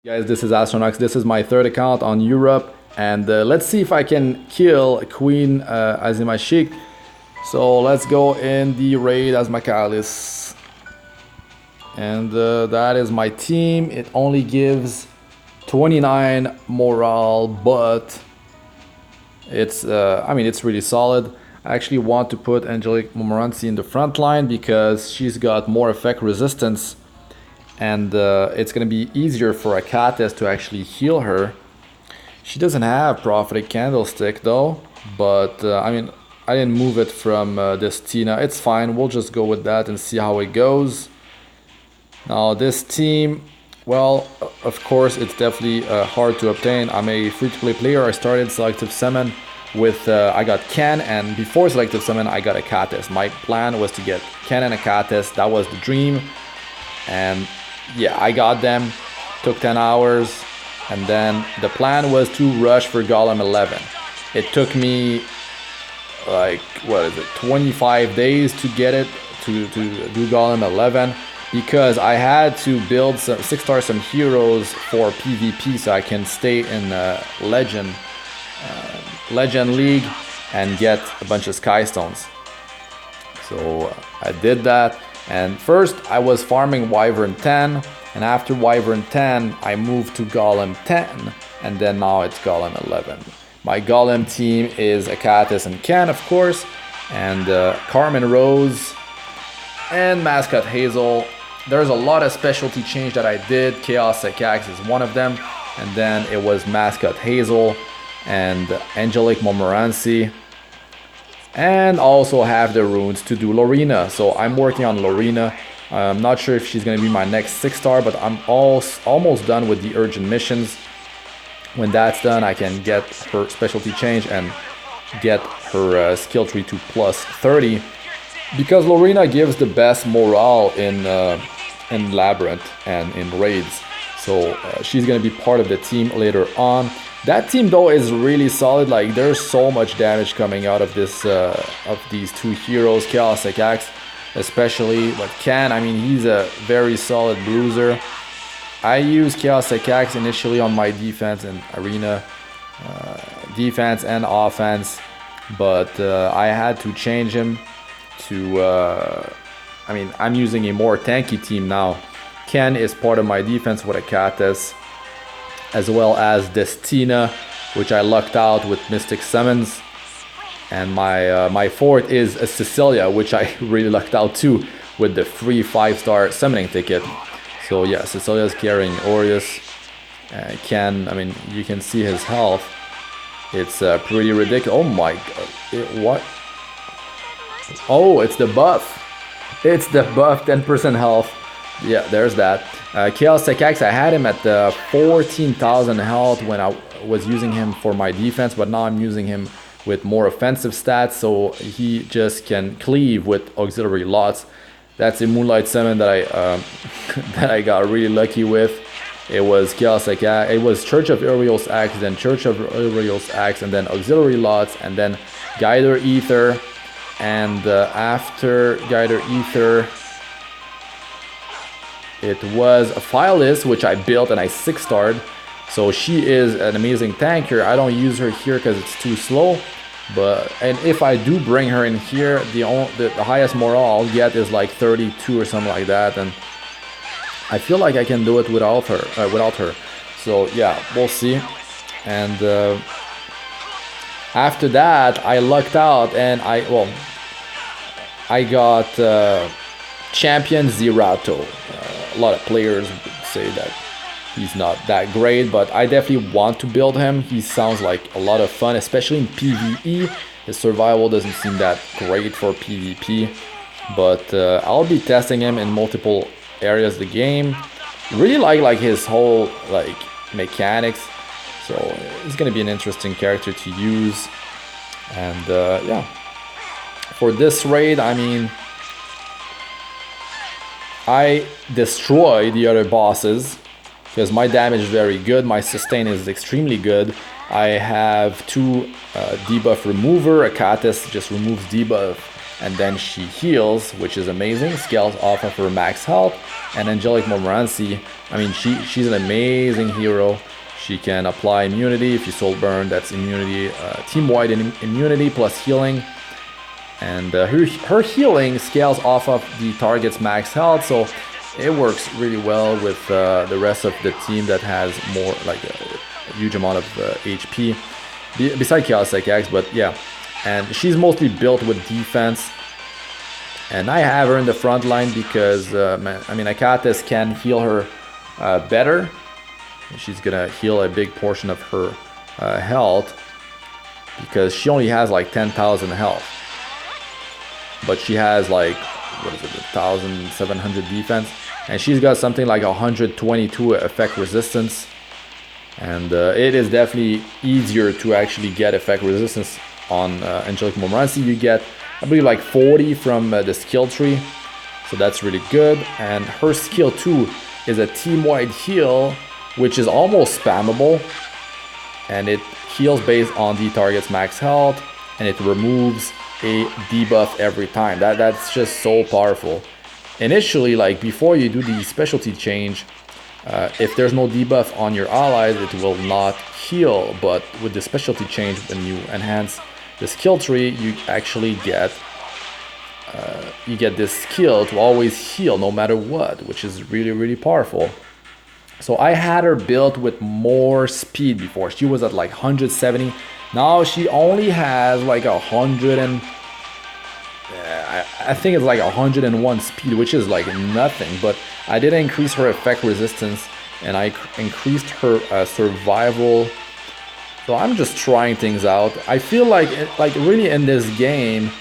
Guys, this is Astronox. This is my third account on Europe, and let's see if I can kill Queen Azumashik. So let's go in the raid Azmakalis, and that is my team. It only gives 29 morale, but it's it's really solid. I actually want to put Angelic Montmorancy in the front line because she's got more effect resistance, and it's gonna be easier for Achates to actually heal her. She doesn't have Prophetic Candlestick though, but I didn't move it from this Tina. It's fine, we'll just go with that and see how it goes. Now this team, well, of course it's definitely hard to obtain. I'm a free-to-play player. I started Selective Summon with, I got Ken, and before Selective Summon I got Achates. My plan was to get Ken and Achates, that was the dream. And yeah, I got them, took 10 hours, and then the plan was to rush for Golem 11. It took me like, what is it, 25 days to get it, to do Golem 11, because I had to build some 6-star some heroes for PvP so I can stay in Legend League and get a bunch of Sky Stones. So I did that. And first I was farming Wyvern 10, and after Wyvern 10 I moved to Golem 10, and then now it's Golem 11. My Golem team is Achates and Ken, of course, and Carmen Rose and Mascot Hazel. There's a lot of specialty change that I did. Chaos Sect is one of them, and then it was Mascot Hazel and Angelic Montmorancy. And also have the runes to do Lorena. So I'm working on Lorena. I'm not sure if she's going to be my next 6-star, but I'm almost done with the urgent missions. When that's done, I can get her specialty change and get her skill tree to plus 30, because Lorena gives the best morale in Labyrinth and in raids. So she's going to be part of the team later on. That team though is really solid. Like, there's so much damage coming out of this of these two heroes, Chaos Sect especially, but Ken, I mean, he's a very solid bruiser. I use Chaos Sect initially on my defense and arena, defense and offense, but I had to change him to I'm using a more tanky team now. Ken is part of my defense with Achates, as well as Destina, which I lucked out with Mystic Summons. And my fourth is a Cecilia, which I really lucked out too with the free 5-star summoning ticket. So yeah, Cecilia's carrying Aureus. Ken, I mean, you can see his health. It's pretty ridiculous. Oh my god, what? Oh, it's the buff. It's the buff, 10% health. Yeah, there's that. Chaos Sect, I had him at 14,000 health when I was using him for my defense, but now I'm using him with more offensive stats, so he just can cleave with auxiliary lots. That's a Moonlight Summon that I that I got really lucky with. It was Chaos Sect, it was Church of Uriel's Axe, then Church of Uriel's Axe, and then auxiliary lots, and then Guider Ether, and after Guider Ether, it was a Phyllis, which I built and I 6-starred. So she is an amazing tanker. I don't use her here because it's too slow. And if I do bring her in here, the highest morale I'll get is like 32 or something like that. And I feel like I can do it without her. So yeah, we'll see. And after that, I lucked out and I got Champion Zerato. A lot of players would say that he's not that great, but I definitely want to build him. He sounds like a lot of fun, especially in PvE. His survival doesn't seem that great for PvP, but I'll be testing him in multiple areas of the game. Really like his whole mechanics, so it's gonna be an interesting character to use. And yeah, for this raid, I mean, I destroy the other bosses because my damage is very good, my sustain is extremely good. I have 2 debuff remover. Achates just removes debuff and then she heals, which is amazing, scales off of her max health. And Angelic Montmorancy, I mean, she's an amazing hero. She can apply immunity. If you soul burn, that's immunity, team-wide immunity plus healing. And her healing scales off of the target's max health, so it works really well with the rest of the team that has more, like a huge amount of HP, besides Chaos X, but yeah. And she's mostly built with defense. And I have her in the front line because, I mean, Achates can heal her better. She's gonna heal a big portion of her health because she only has like 10,000 health. But she has like, what is it, 1,700 defense. And she's got something like 122 effect resistance. And it is definitely easier to actually get effect resistance on Angelic Montmorancy. You get, I believe, like 40 from the skill tree. So that's really good. And her skill 2 is a team-wide heal, which is almost spammable. And it heals based on the target's max health. And it removes a debuff every time. That's just so powerful. Initially, like before you do the specialty change, if there's no debuff on your allies, it will not heal. But with the specialty change, when you enhance the skill tree, you actually get this skill to always heal no matter what, which is really, really powerful. So I had her built with more speed before. She was at like 170. Now she only has like 100 and I think it's like 101 speed, which is like nothing. But I did increase her effect resistance and I increased her survival. So I'm just trying things out. I feel like really in this game,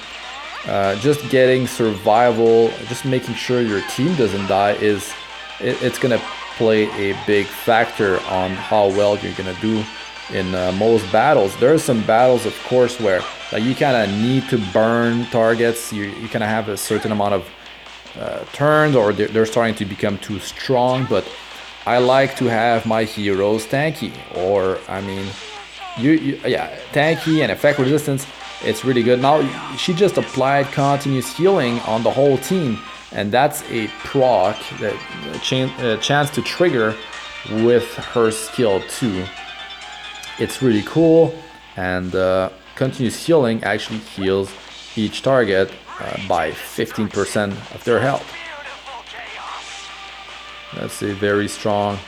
just getting survival, just making sure your team doesn't die it's gonna play a big factor on how well you're gonna do in most battles. There are some battles, of course, where like you kind of need to burn targets. You kind of have a certain amount of turns, or they're starting to become too strong. But I like to have my heroes tanky, or I mean, yeah, tanky and effect resistance. It's really good. Now she just applied continuous healing on the whole team, and that's a proc, that chance to trigger with her skill 2. It's really cool, and continuous healing actually heals each target by 15% of their health. That's a very strong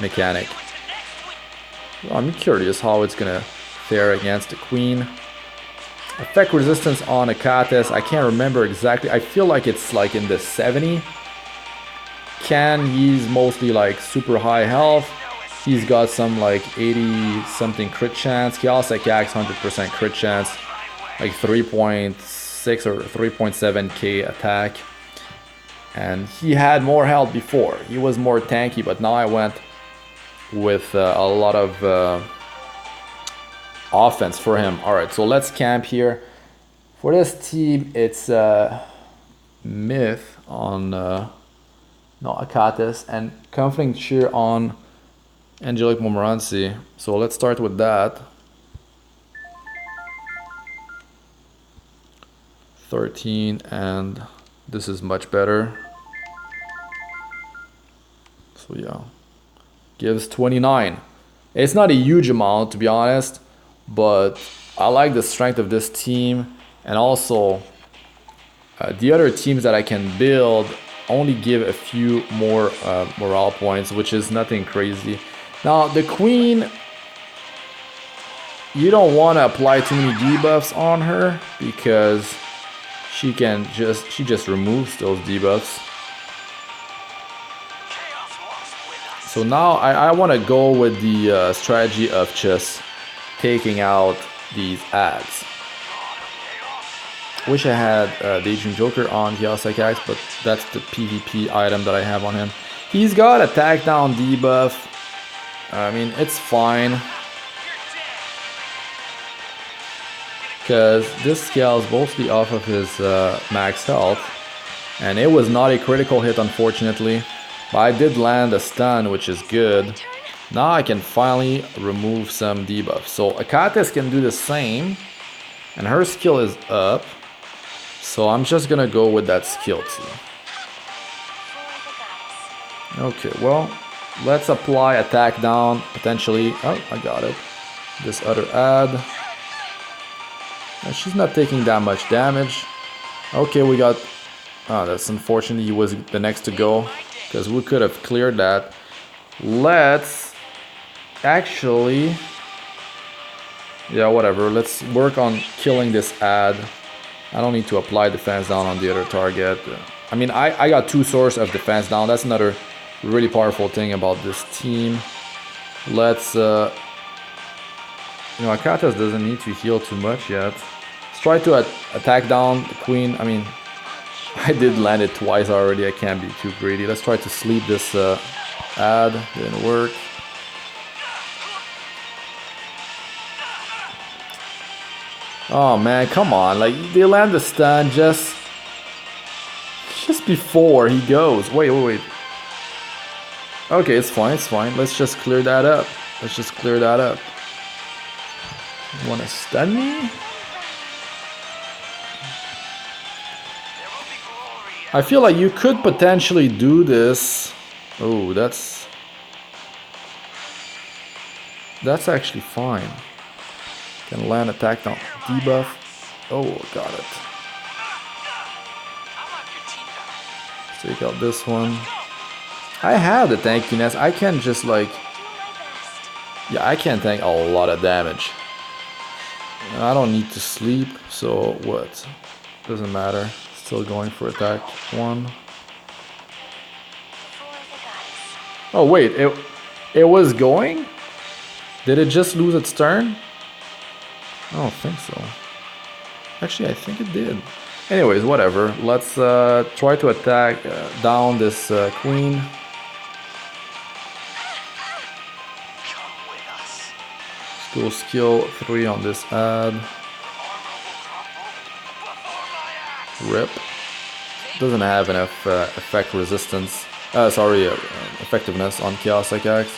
mechanic. Well, I'm curious how it's gonna fare against the Queen. Effect resistance on Achates, I can't remember exactly. I feel like it's like in the 70. He's mostly like super high health. He's got some like 80 something crit chance. Chaos X 100% crit chance, like 3.6 or 3.7k attack. And he had more health before. He was more tanky, but now I went with a lot of offense for him. Alright, so let's camp here. For this team, it's Myth on Achates and Comforting Cheer on Angelic Montmorancy. So let's start with that. 13, and this is much better. So yeah, gives 29. It's not a huge amount, to be honest, but I like the strength of this team, and also the other teams that I can build only give a few more morale points, which is nothing crazy. Now the Queen, you don't want to apply too many debuffs on her because she just removes those debuffs. So now I want to go with the strategy of just taking out these ads. Wish I had Daydream Joker on Chaos X, but that's the PvP item that I have on him. He's got attack down debuff. I mean, it's fine, because this scales mostly off of his max health, and it was not a critical hit, unfortunately, but I did land a stun, which is good. Now I can finally remove some debuffs. So Achates can do the same, and her skill is up. So I'm just gonna go with that skill too. Okay, well, let's apply attack down, potentially. Oh, I got it. This other ad. And she's not taking that much damage. Okay, we got... Oh, that's unfortunate. He was the next to go, because we could have cleared that. Let's actually... Yeah, whatever. Let's work on killing this ad. I don't need to apply defense down on the other target. I mean, I got 2 sources of defense down. That's another really powerful thing about this team. Let's... You know, Achates doesn't need to heal too much yet. Let's try to attack down the queen. I mean, I did land it twice already. I can't be too greedy. Let's try to sleep this ad. Didn't work. Oh man, come on. Like, they land the stun just before he goes. Wait. Okay, it's fine, it's fine. Let's just clear that up. Let's just clear that up. You wanna stun me? I feel like you could potentially do this. Oh, that's actually fine. Can land attack down. Debuff. Oh, got it. Let's take out this one. I have the tankiness. I can just like... Yeah, I can tank a lot of damage. I don't need to sleep, so what? Doesn't matter. Still going for attack 1. Oh wait, it was going? Did it just lose its turn? I don't think so. Actually, I think it did. Anyways, whatever. Let's try to attack down this queen. Let's go skill 3 on this ad. Rip. Doesn't have enough effect resistance. Effectiveness on Chaos Axe.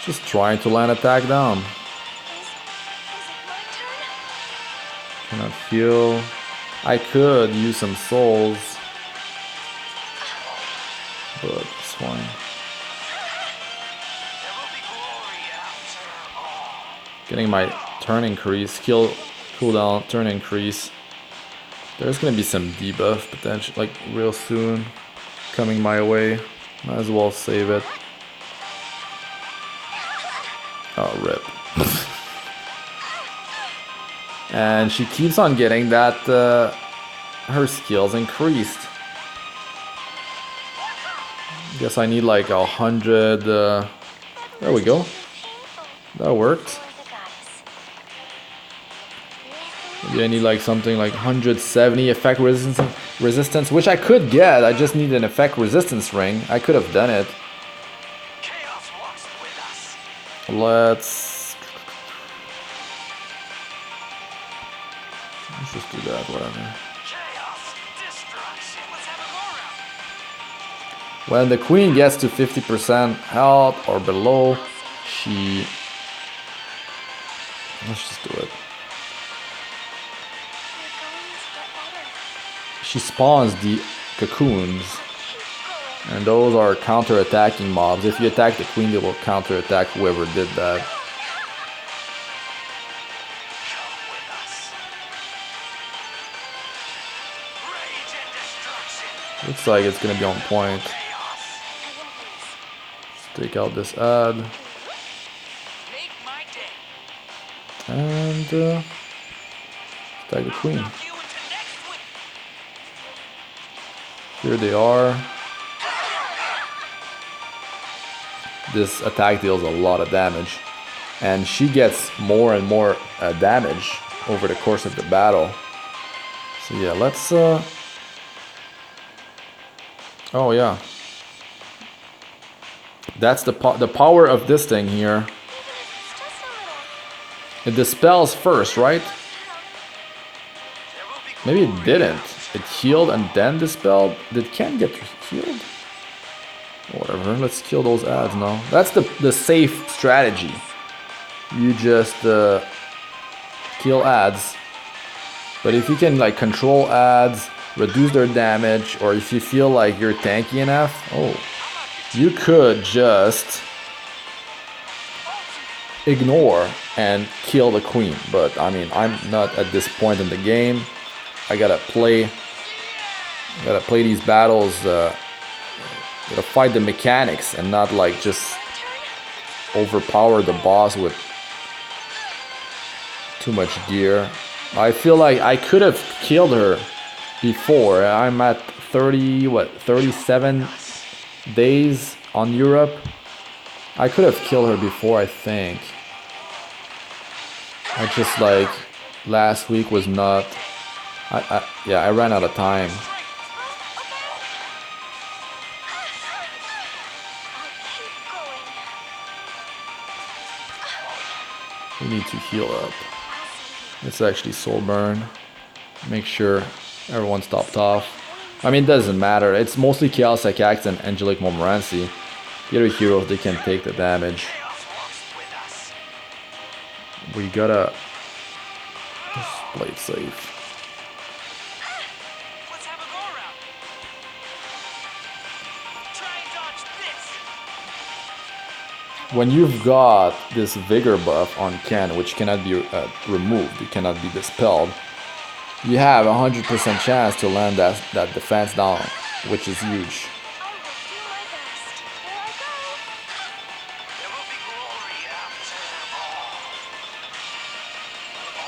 Just trying to land attack down. Cannot heal. I could use some souls, but it's fine. Getting my turn increase, cooldown, turn increase. There's gonna be some debuff potential, like real soon, coming my way. Might as well save it. Oh, rip. And she keeps on getting that, her skills increased. Guess I need like 100, there we go. That worked. Maybe I need like something like 170 effect resistance, which I could get. I just need an effect resistance ring. I could have done it. Let's just do that, whatever. When the queen gets to 50% health or below, let's just do it. She spawns the cocoons, and those are counter-attacking mobs. If you attack the queen, they will counter-attack whoever did that. Looks like it's gonna be on point. Let's take out this ad. And attack the queen. Here they are. This attack deals a lot of damage, and she gets more and more damage over the course of the battle. So yeah, let's oh yeah, that's the power of this thing here. It dispels first, right? Maybe it didn't. It healed and then dispelled. Did Ken get healed? Whatever, let's kill those ads now. That's the safe strategy. You just kill ads. But if you can like control ads, reduce their damage, or if you feel like you're tanky enough, oh, you could just ignore and kill the queen. But I mean, I'm not at this point in the game. I gotta play these battles, gotta fight the mechanics and not like just overpower the boss with too much gear. I feel like I could have killed her before. I'm at 37 days on Europe. I could have killed her before, I think. I just like last week was not. Yeah, I ran out of time. We need to heal up. It's actually soul burn. Make sure everyone's topped off. I mean, it doesn't matter. It's mostly Chaos Achates and Angelic Montmorancy. The other heroes, they can take the damage. We gotta just play it safe. When you've got this vigor buff on Ken, which cannot be removed, it cannot be dispelled, you have a 100% chance to land that defense down, which is huge.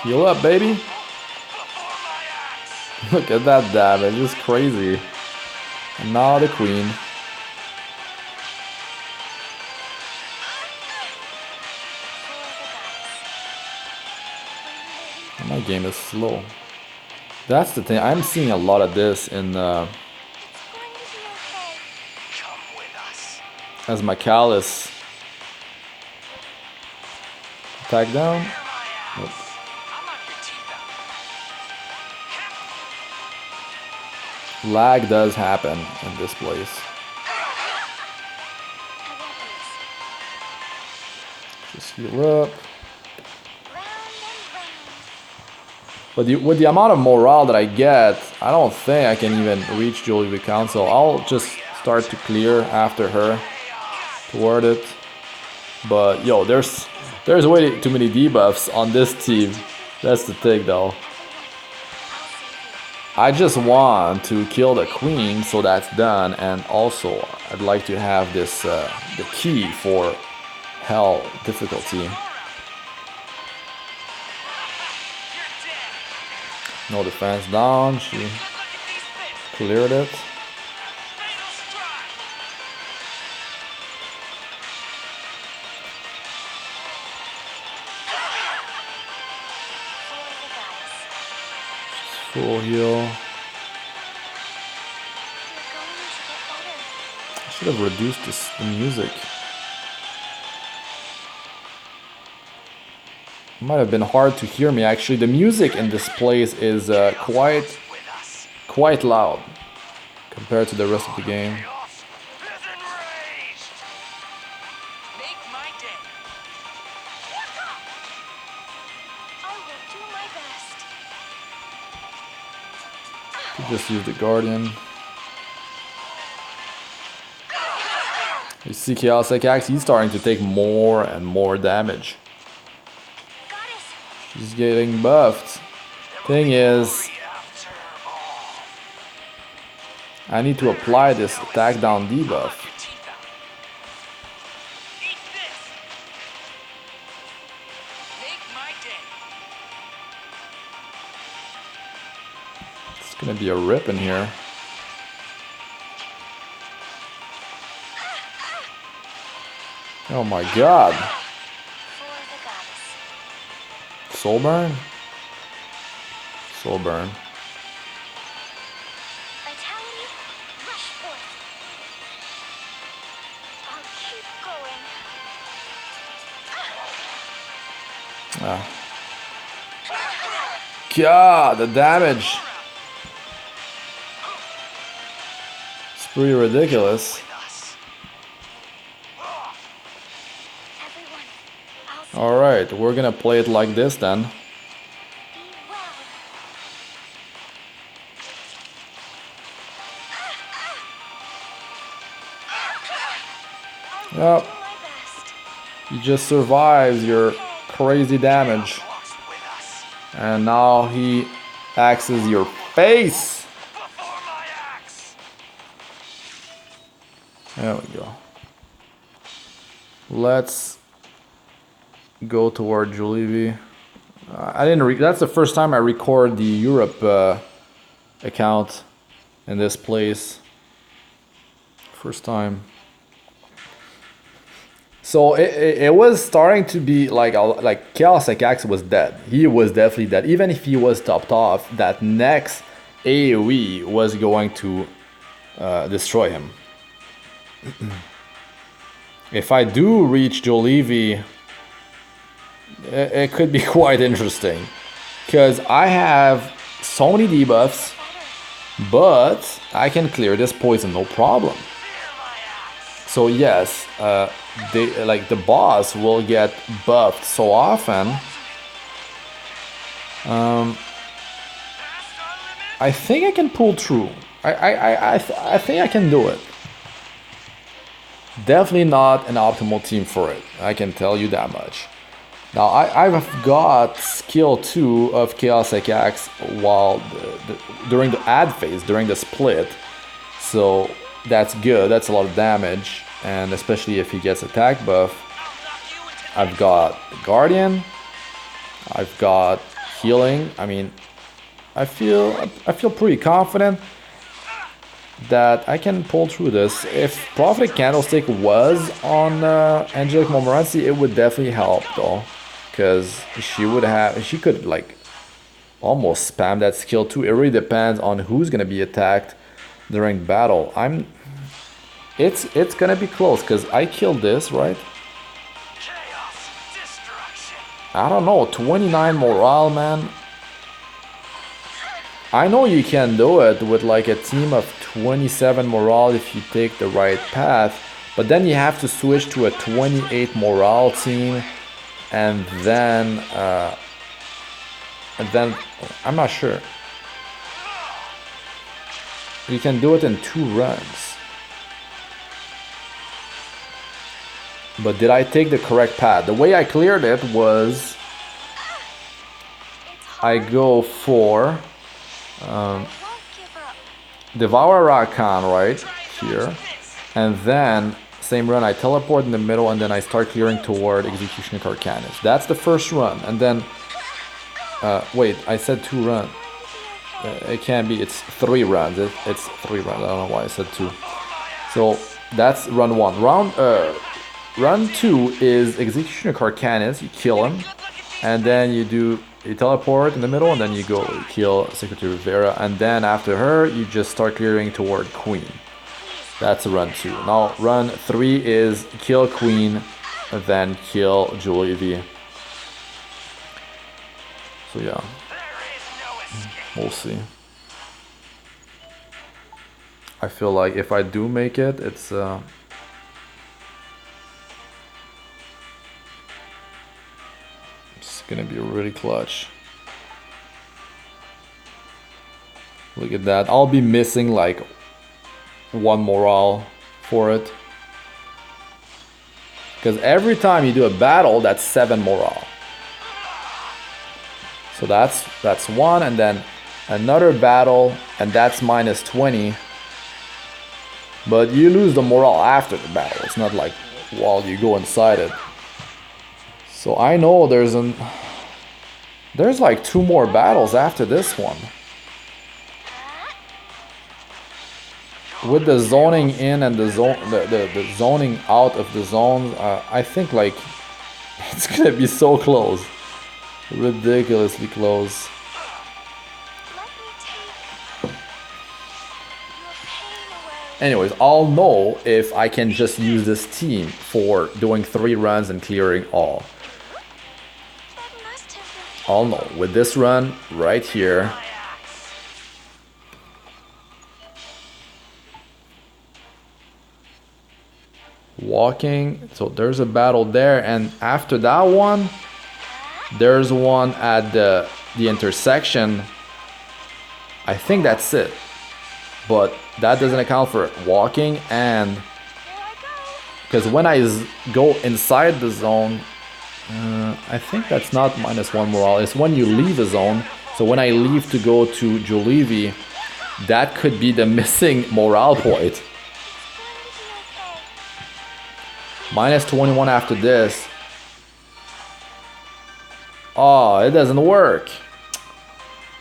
Heal up, baby. Look at that damage, it's crazy. And now the queen. My game is slow. That's the thing. I'm seeing a lot of this in Azmakalis. Attack down. Nope. Lag does happen in this place. Just heal up. But with the amount of morale that I get, I don't think I can even reach Julie with Council. I'll just start to clear after her toward it. But yo, there's way too many debuffs on this team. That's the thing though. I just want to kill the queen, so that's done. And also, I'd like to have this the key for hell difficulty. No defense down, she cleared it. Full heal. I should have reduced the music. Might have been hard to hear me actually. The music in this place is quite loud compared to the rest of the game. Could just use the Guardian. You see Chaos Achates, he's starting to take more and more damage. She's getting buffed. Thing is, I need to apply this attack down debuff. It's gonna be a rip in here. Oh my god. Soul burn? Soul burn. Ah. God, the damage. It's pretty ridiculous. Alright, we're gonna play it like this then. Yep. He just survives your crazy damage. And now he axes your face. There we go. Let's go toward Julevi. I didn't. That's the first time I record the Europe account in this place. First time. So it was starting to be like Chaos Achates was dead. He was definitely dead. Even if he was topped off, that next AoE was going to destroy him. If I do reach Jolevi, it could be quite interesting. Because I have so many debuffs, but I can clear this poison no problem. So yes, the boss will get buffed so often. I think I can pull through. I think I can do it. Definitely not an optimal team for it. I can tell you that much. Now I've got skill 2 of Chaos Achates while during the ad phase, during the split. So that's good. That's a lot of damage, and especially if he gets attack buff. I've got Guardian. I've got healing. I mean, I feel pretty confident that I can pull through this. If Prophetic Candlestick was on Angelic Montmorancy, it would definitely help though, because she could like almost spam that skill too. It really depends on who's gonna be attacked during battle. It's gonna be close because I killed this, right? I don't know, 29 morale, man. I know you can do it with like a team of 27 morale if you take the right path, but then you have to switch to a 28 morale team, and then I'm not sure. You can do it in 2 runs. But did I take the correct path? The way I cleared it was I go for Devour Rakan right here, and then same run I teleport in the middle, and then I start clearing toward Executioner Arcanus. That's the first run, and then wait, I said 2 runs. It can't be. It's 3 runs. It's 3 runs. I don't know why I said 2. So that's run 1. Run 2 is Executioner Arcanus. You kill him, and then you teleport in the middle, and then you go kill Secretary Rivera, and then after her you just start clearing toward Queen. That's run 2. Now run 3 is kill Queen, and then kill Jolevi. So yeah, we'll see. I feel like if I do make it, it's gonna be really clutch. Look at that. I'll be missing like 1 morale for it, because every time you do a battle, that's 7 morale. So that's 1, and then another battle, and that's minus 20. But you lose the morale after the battle. It's not like while you go inside it. So I know there's like 2 more battles after this one. With the zoning in and the zoning out of the zones, I think like it's gonna be so close, ridiculously close. Anyways, I'll know if I can just use this team for doing 3 runs and clearing all. I'll know with this run right here. Walking, so there's a battle there, and after that one, there's one at the intersection. I think that's it, but that doesn't account for it. Walking and Because when I go inside the zone, I think that's not -1 morale. It's when you leave a zone. So when I leave to go to Julevi, that could be the missing morale point. -21 after this. Oh, it doesn't work.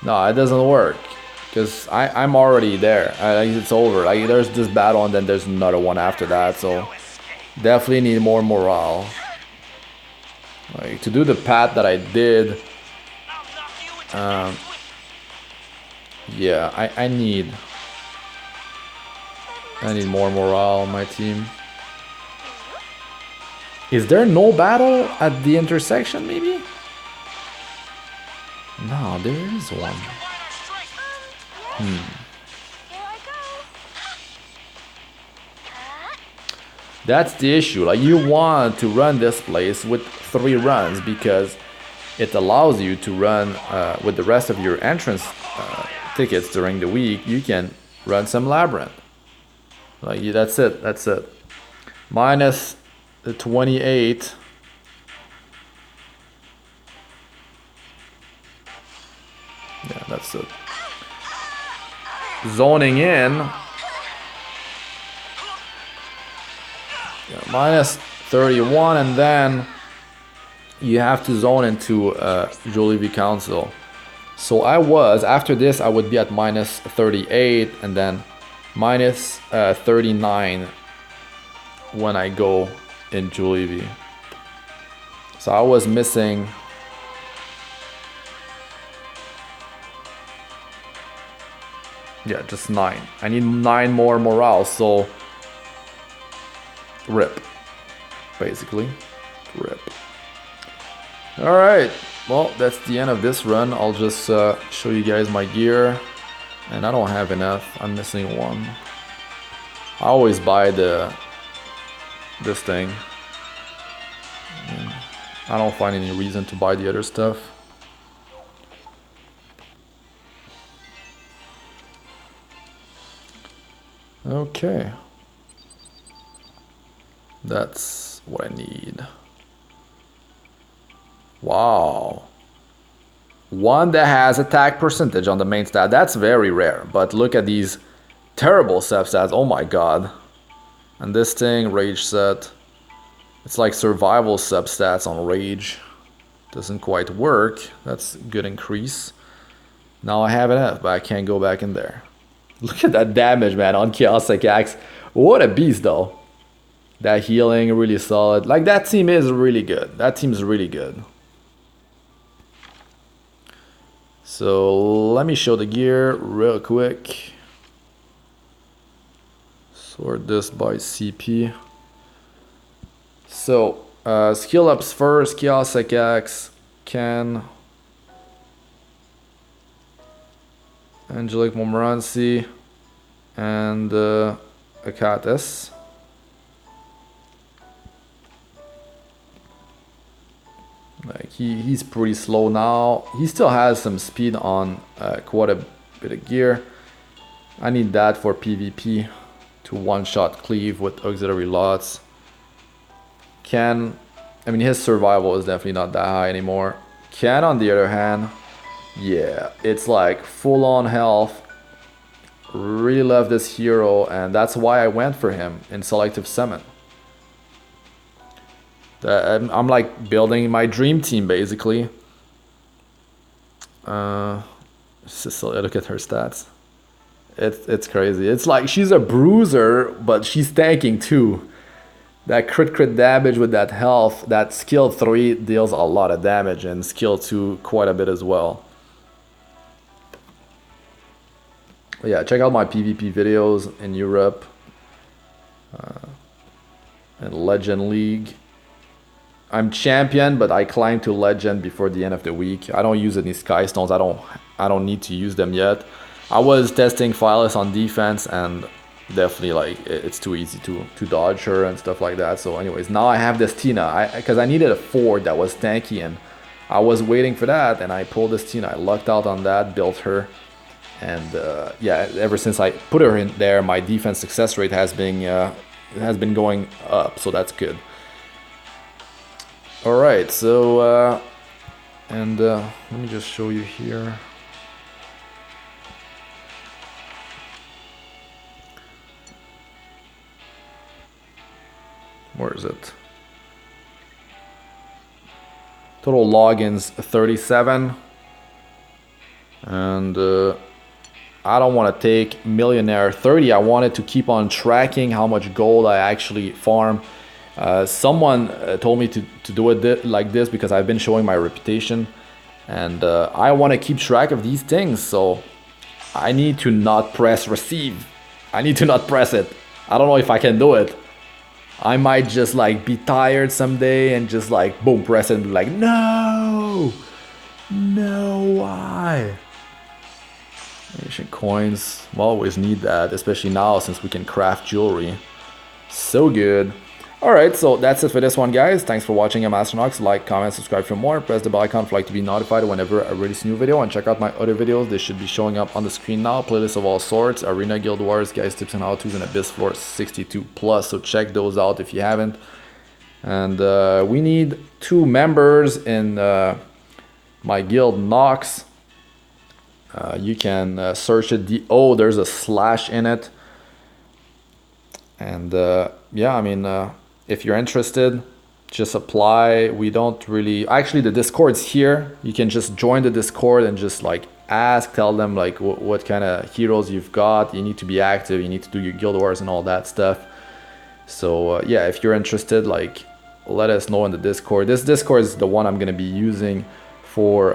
No, it doesn't work. Because I'm already there. It's over. Like, there's this battle and then there's another one after that. So definitely need more morale. Like, to do the path that I did. Yeah, I need more morale on my team. Is there no battle at the intersection, maybe? No, there is one. That's the issue. Like, you want to run this place with 3 runs because it allows you to run with the rest of your entrance tickets during the week. You can run some Labyrinth. Like, that's it. That's it. -28. Yeah, that's it. Zoning in. Yeah, -31, and then you have to zone into Julevi Council. So I was, after this, I would be at -38 and then -39 when I go in Julevi. So I was missing. Yeah, just 9. I need 9 more morale, so rip. Basically. Rip. Alright, well, that's the end of this run. I'll just show you guys my gear. And I don't have enough. I'm missing 1. I always buy this thing. I don't find any reason to buy the other stuff. Okay. That's what I need. Wow. One that has attack percentage on the main stat. That's very rare. But look at these terrible substats. Oh my god. And this thing, rage set. It's like survival substats on rage. Doesn't quite work. That's a good increase. Now I have enough, but I can't go back in there. Look at that damage, man, on Chaosic Axe. What a beast, though. That healing, really solid. Like, that team is really good. That team's really good. So, let me show the gear real quick. Sort this by CP. So, skill ups first. Chaosic Axe, Can, Angelic, Montmorancy, and Achates. Like, he's pretty slow now. He still has some speed on quite a bit of gear. I need that for PvP to one-shot cleave with auxiliary lots. Can, I mean, his survival is definitely not that high anymore. Can, on the other hand, yeah, it's like full-on health. Really love this hero, and that's why I went for him in Selective Summon. I'm like building my dream team, basically. Cecilia, look at her stats. It's crazy. It's like she's a bruiser, but she's tanking too. That crit damage with that health, that skill 3 deals a lot of damage, and skill 2 quite a bit as well. Yeah, check out my PvP videos in Europe and Legend League. I'm champion, but I climb to legend before the end of the week. I don't use any sky stones. I don't need to use them yet. I was testing Phyllis on defense, and definitely like it's too easy to dodge her and stuff like that. So anyways, now I have this Tina, because I needed a Ford that was tanky, and I was waiting for that, and I pulled this Tina. I lucked out on that, built her, and yeah, ever since I put her in there, my defense success rate has been has been going up, so that's good. All right, so let me just show you here. Where is it? Total logins 37, and I don't want to take millionaire 30. I wanted to keep on tracking how much gold I actually farm. Someone told me to do it like this because I've been showing my reputation, and I want to keep track of these things, so I need to not press receive. I need to not press it. I don't know if I can do it. I might just like be tired someday and just like boom, press it and be like, no, why? Ancient coins, we'll always need that, especially now since we can craft jewelry. So good. Alright, so that's it for this one, guys. Thanks for watching. I'm Astranox. Like, comment, subscribe for more. Press the bell icon for like to be notified whenever I release a new video. And check out my other videos. They should be showing up on the screen now. Playlists of all sorts. Arena, Guild Wars, guys, tips and how-tos, and Abyss Floor 62+. So check those out if you haven't. And we need 2 members in my guild, Nox. You can search it. Oh, there's a slash in it. And yeah, I mean... if you're interested, just apply. We don't really... Actually, the Discord's here. You can just join the Discord and just like ask, tell them like what kind of heroes you've got. You need to be active. You need to do your guild wars and all that stuff. So yeah, if you're interested, like let us know in the Discord. This Discord is the one I'm going to be using for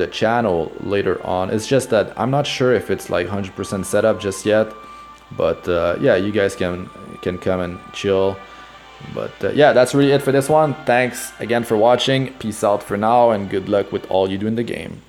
the channel later on. It's just that I'm not sure if it's like 100% set up just yet. But yeah, you guys can come and chill. But yeah, that's really it for this one. Thanks again for watching. Peace out for now, and good luck with all you do in the game.